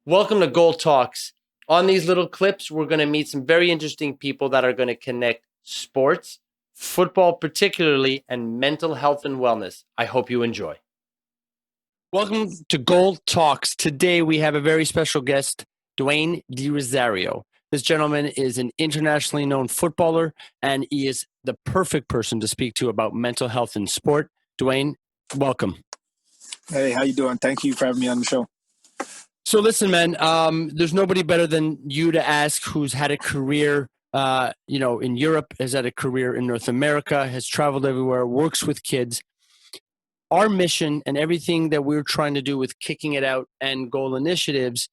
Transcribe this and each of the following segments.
Welcome to Goal Talks. On these little clips, we're going to meet some very interesting people that are going to connect sports, football particularly, and mental health and wellness. I hope you enjoy. Welcome to Goal Talks. Today we have a very special guest, Dwayne DeRosario. This gentleman is an internationally known footballer, and he is the perfect person to speak to about mental health in sport. Dwayne, welcome. Hey, how you doing? Thank you for having me on the show. So listen, man, there's nobody better than you to ask who's had a career, in Europe, has had a career in North America, has traveled everywhere, works with kids. Our mission and everything that we're trying to do with Kicking It Out and Goal Initiatives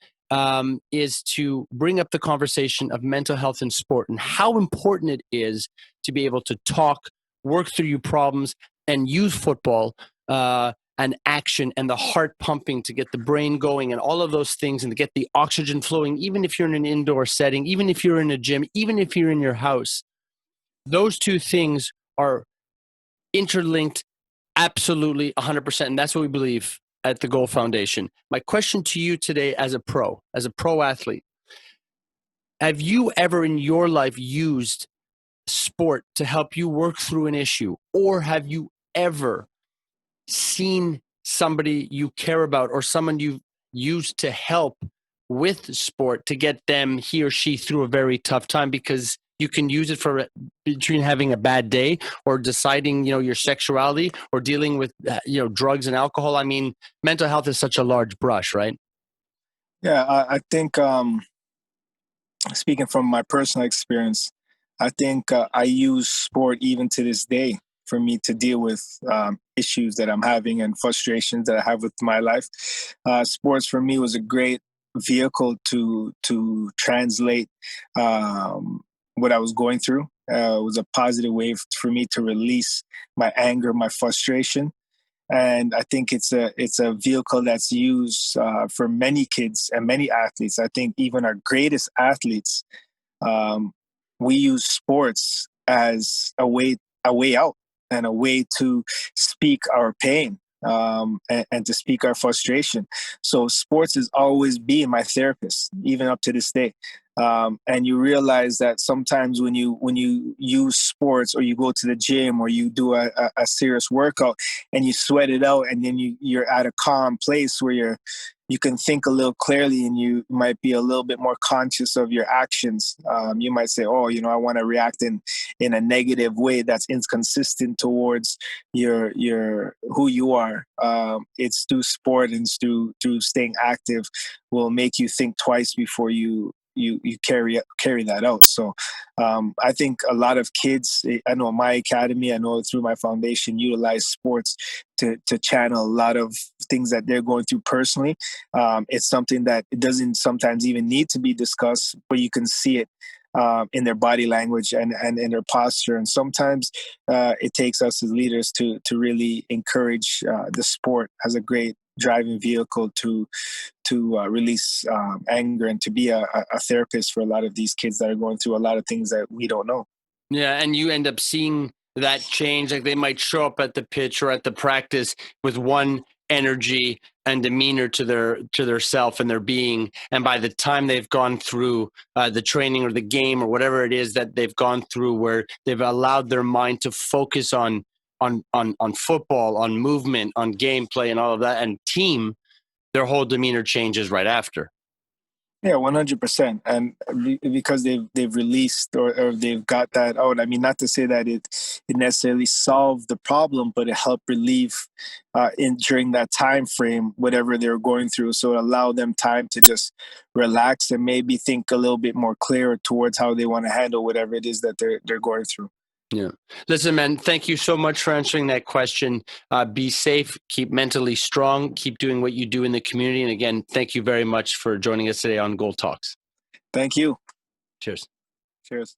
is to bring up the conversation of mental health in sport and how important it is to be able to talk, work through your problems, and use football and action and the heart pumping to get the brain going and all of those things and to get the oxygen flowing, even if you're in an indoor setting, even if you're in a gym, even if you're in your house. Those two things are interlinked absolutely 100%. And that's what we believe at the Goal Foundation. My question to you today as a pro athlete, have you ever in your life used sport to help you work through an issue? Or have you ever seen somebody you care about or someone you've used to help with sport to get them, he or she, through a very tough time? Because you can use it for between having a bad day or deciding, your sexuality or dealing with, drugs and alcohol. I mean, mental health is such a large brush, right? Yeah, I think speaking from my personal experience, I think I use sport even to this day for me to deal with issues that I'm having and frustrations that I have with my life. Sports for me was a great vehicle to translate what I was going through. It was a positive way for me to release my anger, my frustration. And I think it's a vehicle that's used for many kids and many athletes. I think even our greatest athletes, we use sports as a way out and a way to speak our pain and to speak our frustration. So sports has always been my therapist, even up to this day. And you realize that sometimes when you use sports or you go to the gym or you do a serious workout and you sweat it out, and then you're at a calm place where you can think a little clearly and you might be a little bit more conscious of your actions. You might say, oh, I want to react in a negative way that's inconsistent towards your who you are. It's through sport and through staying active will make you think twice before you carry that out. So I think a lot of kids, I know my academy, I know through my foundation, utilize sports to channel a lot of things that they're going through personally. It's something that it doesn't sometimes even need to be discussed, but you can see it in their body language and in their posture. And sometimes it takes us as leaders to really encourage the sport as a great driving vehicle to release anger and to be a therapist for a lot of these kids that are going through a lot of things that we don't know. Yeah, and you end up seeing that change. Like they might show up at the pitch or at the practice with one energy and demeanor to their self and their being, and by the time they've gone through the training or the game or whatever it is that they've gone through, where they've allowed their mind to focus on football, on movement, on gameplay, and all of that, and team, their whole demeanor changes right after. Yeah, 100%. And because they've released or they've got that out. I mean, not to say that it necessarily solved the problem, but it helped relieve during that time frame whatever they were going through. So it allowed them time to just relax and maybe think a little bit more clear towards how they want to handle whatever it is that they're going through. Yeah. Listen, man, thank you so much for answering that question. Be safe, keep mentally strong, keep doing what you do in the community. And again, thank you very much for joining us today on Goal Talks. Thank you. Cheers. Cheers.